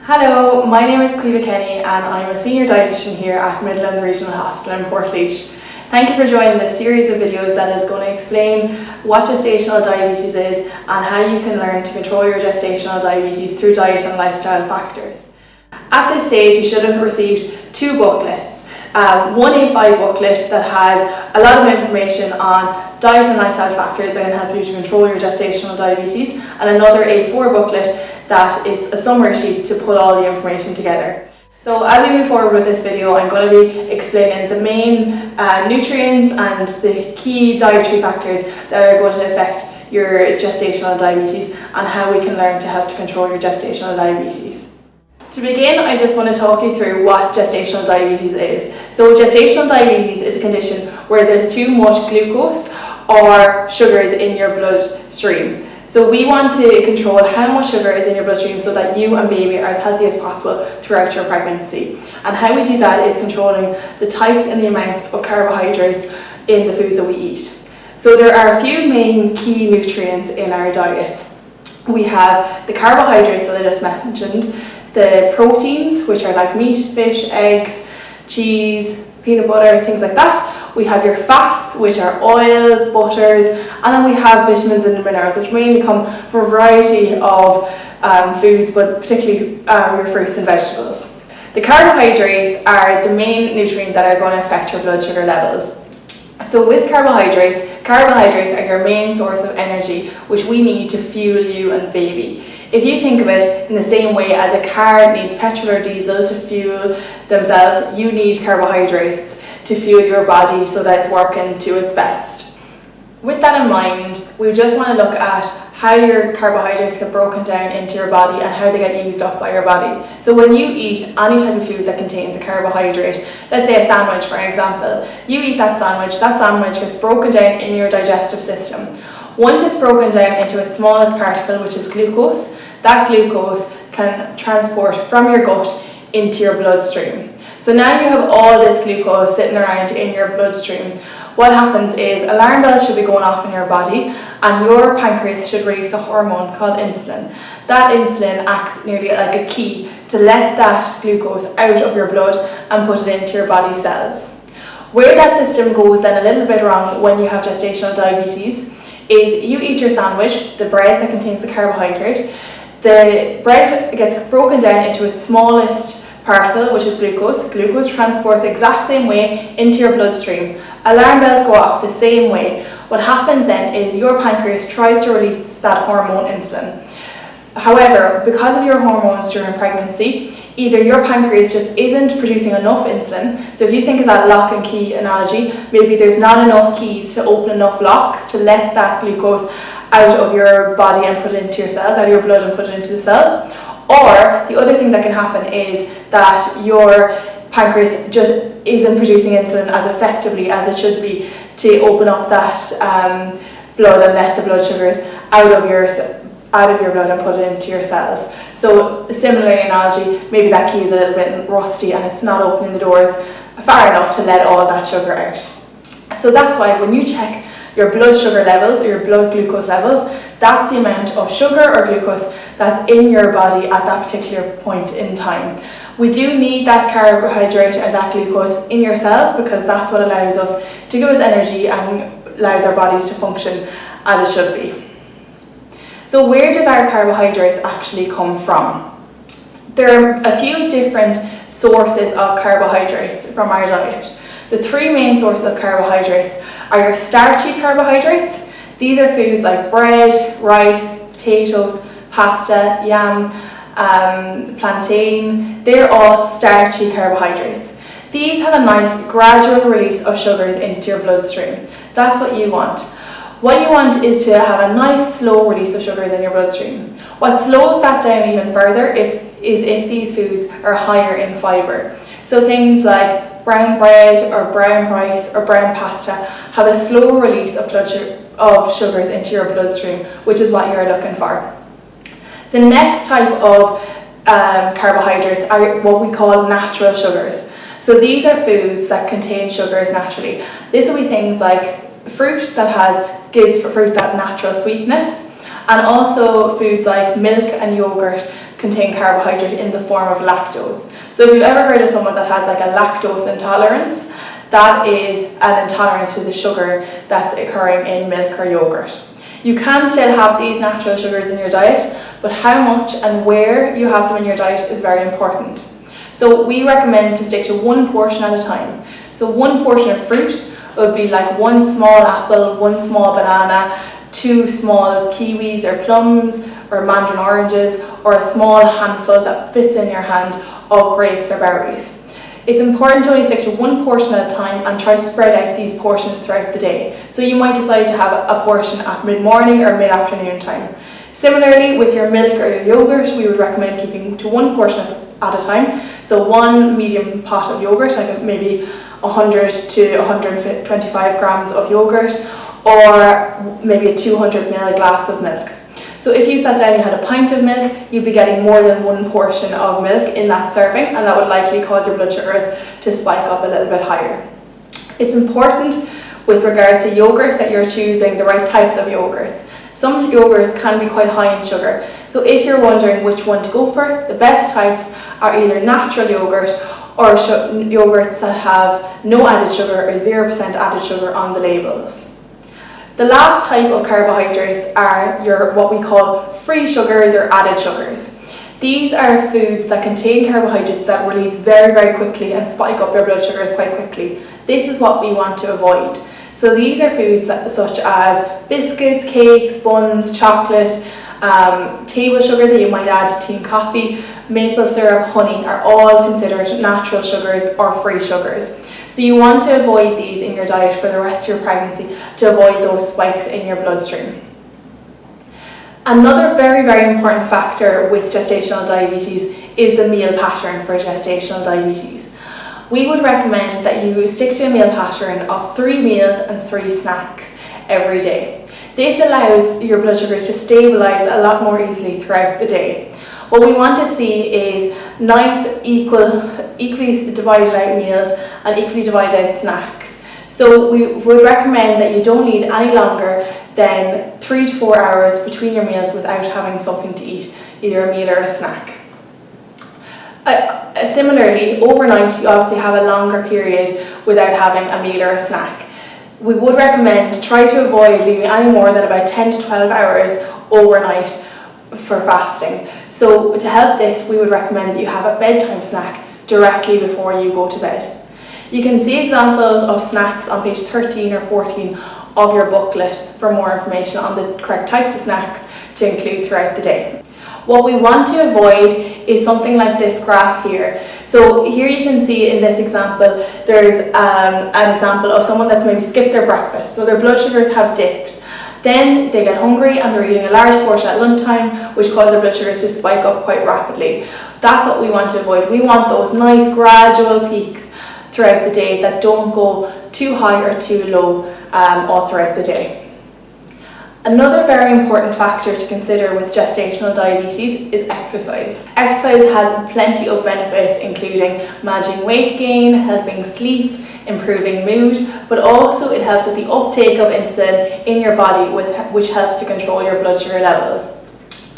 Hello, my name is Caoimhe Kenny and I'm a senior dietitian here at Midland Regional Hospital Portlaoise. Thank you for joining this series of videos that is going to explain what gestational diabetes is and how you can learn to control your gestational diabetes through diet and lifestyle factors. At this stage, you should have received two booklets. One A5 booklet that has a lot of information on diet and lifestyle factors that can help you to control your gestational diabetes, and another A4 booklet that is a summary sheet to put all the information together. So as we move forward with this video, I'm going to be explaining the main nutrients and the key dietary factors that are going to affect your gestational diabetes and how we can learn to help to control your gestational diabetes. To begin, I just want to talk you through what gestational diabetes is. So gestational diabetes is a condition where there's too much glucose or sugars in your bloodstream. So we want to control how much sugar is in your bloodstream so that you and baby are as healthy as possible throughout your pregnancy. And how we do that is controlling the types and the amounts of carbohydrates in the foods that we eat. So there are a few main key nutrients in our diets. We have the carbohydrates that I just mentioned, the proteins, which are like meat, fish, eggs, cheese, peanut butter, things like that. We have your fats, which are oils, butters, and then we have vitamins and minerals, which mainly come from a variety of foods, but particularly your fruits and vegetables. The carbohydrates are the main nutrient that are going to affect your blood sugar levels. So with carbohydrates are your main source of energy, which we need to fuel you and baby. If you think of it in the same way as a car needs petrol or diesel to fuel themselves, you need carbohydrates to fuel your body so that it's working to its best. With that in mind, we just want to look at how your carbohydrates get broken down into your body and how they get used up by your body. So when you eat any type of food that contains a carbohydrate, let's say a sandwich for example, you eat that sandwich gets broken down in your digestive system. Once it's broken down into its smallest particle, which is glucose, that glucose can transport from your gut into your bloodstream. So now you have all this glucose sitting around in your bloodstream. What happens is alarm bells should be going off in your body and your pancreas should release a hormone called insulin. That insulin acts nearly like a key to let that glucose out of your blood and put it into your body cells. Where that system goes then a little bit wrong when you have gestational diabetes is you eat your sandwich, the bread that contains the carbohydrate. The bread gets broken down into its smallest particle, which is glucose. Glucose transports the exact same way into your bloodstream. Alarm bells go off the same way. What happens then is your pancreas tries to release that hormone insulin. However, because of your hormones during pregnancy, either your pancreas just isn't producing enough insulin. So if you think of that lock and key analogy, maybe there's not enough keys to open enough locks to let that glucose out of your body and put it into your cells, out of your blood and put it into the cells. Or the other thing that can happen is that your pancreas just isn't producing insulin as effectively as it should be to open up that blood and let the blood sugars out of your blood and put it into your cells. So similar analogy, maybe that key is a little bit rusty and it's not opening the doors far enough to let all that sugar out. So that's why when you check your blood sugar levels or your blood glucose levels, that's the amount of sugar or glucose that's in your body at that particular point in time. We do need that carbohydrate or that glucose in your cells because that's what allows us to give us energy and allows our bodies to function as it should be. So where does our carbohydrates actually come from? There are a few different sources of carbohydrates from our diet. The three main sources of carbohydrates are your starchy carbohydrates. These are foods like bread, rice, potatoes, pasta, yam, plantain. They're all starchy carbohydrates. These have a nice gradual release of sugars into your bloodstream. That's what you want. What you want is to have a nice slow release of sugars in your bloodstream. What slows that down even further is if these foods are higher in fibre. So things like brown bread or brown rice or brown pasta have a slow release of sugars into your bloodstream, which is what you're looking for. The next type of carbohydrates are what we call natural sugars. So these are foods that contain sugars naturally. This will be things like fruit that gives fruit that natural sweetness, and also foods like milk and yogurt contain carbohydrate in the form of lactose. So if you've ever heard of someone that has like a lactose intolerance, that is an intolerance to the sugar that's occurring in milk or yogurt. You can still have these natural sugars in your diet, but how much and where you have them in your diet is very important. So we recommend to stick to one portion at a time. So one portion of fruit would be like one small apple, one small banana, 2 small kiwis or plums or mandarin oranges, or a small handful that fits in your hand of grapes or berries. It's important to only stick to one portion at a time and try spread out these portions throughout the day. So you might decide to have a portion at mid-morning or mid-afternoon time. Similarly, with your milk or your yogurt, we would recommend keeping to one portion at a time. So one medium pot of yogurt, like maybe 100 to 125 grams of yogurt, or maybe a 200 ml glass of milk. So if you sat down and you had a pint of milk, you'd be getting more than one portion of milk in that serving, and that would likely cause your blood sugars to spike up a little bit higher. It's important with regards to yogurt that you're choosing the right types of yogurts. Some yogurts can be quite high in sugar, so if you're wondering which one to go for, the best types are either natural yogurt or yogurts that have no added sugar or 0% added sugar on the labels. The last type of carbohydrates are your what we call free sugars or added sugars. These are foods that contain carbohydrates that release very, very quickly and spike up your blood sugars quite quickly. This is what we want to avoid. So these are foods such as biscuits, cakes, buns, chocolate, table sugar that you might add to tea and coffee, maple syrup, honey are all considered natural sugars or free sugars. So you want to avoid these in your diet for the rest of your pregnancy to avoid those spikes in your bloodstream. Another very, very important factor with gestational diabetes is the meal pattern for gestational diabetes. We would recommend that you stick to a meal pattern of 3 meals and 3 snacks every day. This allows your blood sugars to stabilise a lot more easily throughout the day. What we want to see is nice, equally divided out meals and equally divided out snacks. So we would recommend that you don't need any longer than 3 to 4 hours between your meals without having something to eat, either a meal or a snack. Similarly, overnight you obviously have a longer period without having a meal or a snack. We would recommend to try to avoid leaving any more than about 10 to 12 hours overnight for fasting. So to help this, we would recommend that you have a bedtime snack directly before you go to bed. You can see examples of snacks on page 13 or 14 of your booklet for more information on the correct types of snacks to include throughout the day. What we want to avoid is something like this graph here. So here you can see in this example, there's an example of someone that's maybe skipped their breakfast. So their blood sugars have dipped. Then they get hungry and they're eating a large portion at lunchtime, which causes their blood sugars to spike up quite rapidly. That's what we want to avoid. We want those nice gradual peaks throughout the day that don't go too high or too low all throughout the day. Another very important factor to consider with gestational diabetes is exercise. Exercise has plenty of benefits, including managing weight gain, helping sleep, improving mood, but also it helps with the uptake of insulin in your body, which helps to control your blood sugar levels.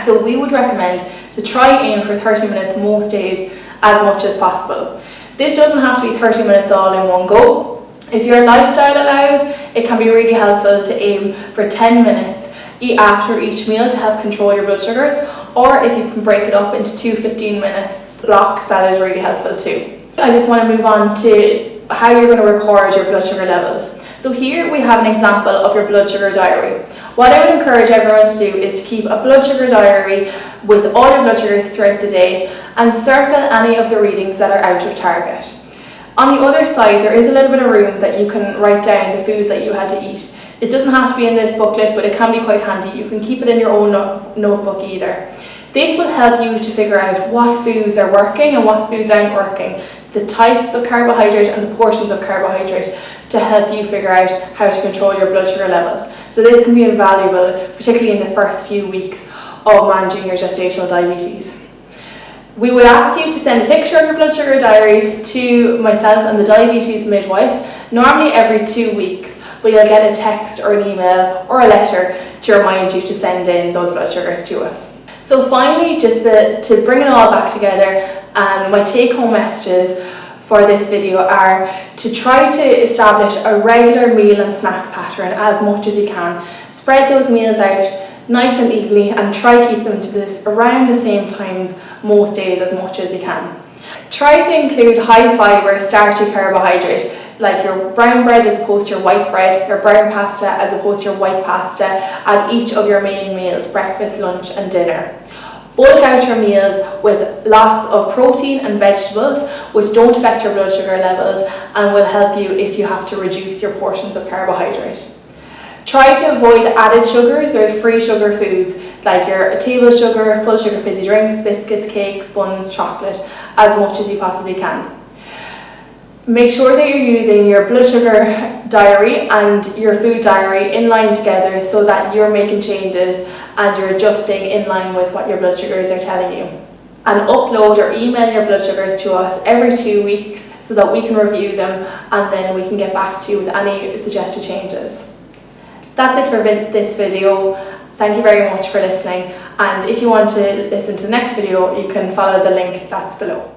So we would recommend to try aim for 30 minutes most days as much as possible. This doesn't have to be 30 minutes all in one go. If your lifestyle allows, it can be really helpful to aim for 10 minutes after each meal to help control your blood sugars, or if you can break it up into 2 15-minute blocks, that is really helpful too. I just want to move on to how you're going to record your blood sugar levels. So here we have an example of your blood sugar diary. What I would encourage everyone to do is to keep a blood sugar diary with all your blood sugars throughout the day and circle any of the readings that are out of target. On the other side, there is a little bit of room that you can write down the foods that you had to eat. It doesn't have to be in this booklet, but it can be quite handy. You can keep it in your own notebook either. This will help you to figure out what foods are working and what foods aren't working, the types of carbohydrate and the portions of carbohydrate, to help you figure out how to control your blood sugar levels. So this can be invaluable, particularly in the first few weeks of managing your gestational diabetes. We would ask you to send a picture of your blood sugar diary to myself and the diabetes midwife, normally every 2 weeks, but you'll get a text or an email or a letter to remind you to send in those blood sugars to us. So finally, just to bring it all back together, my take-home messages for this video are to try to establish a regular meal and snack pattern as much as you can. Spread those meals out nice and evenly and try keep them to this around the same times most days as much as you can. Try to include high fibre, starchy carbohydrate, like your brown bread as opposed to your white bread, your brown pasta as opposed to your white pasta at each of your main meals, breakfast, lunch and dinner. Bulk out your meals with lots of protein and vegetables which don't affect your blood sugar levels and will help you if you have to reduce your portions of carbohydrate. Try to avoid added sugars or free sugar foods like your table sugar, full sugar fizzy drinks, biscuits, cakes, buns, chocolate as much as you possibly can. Make sure that you're using your blood sugar diary and your food diary in line together so that you're making changes and you're adjusting in line with what your blood sugars are telling you. And upload or email your blood sugars to us every 2 weeks so that we can review them and then we can get back to you with any suggested changes. That's it for this video. Thank you very much for listening, and if you want to listen to the next video, you can follow the link that's below.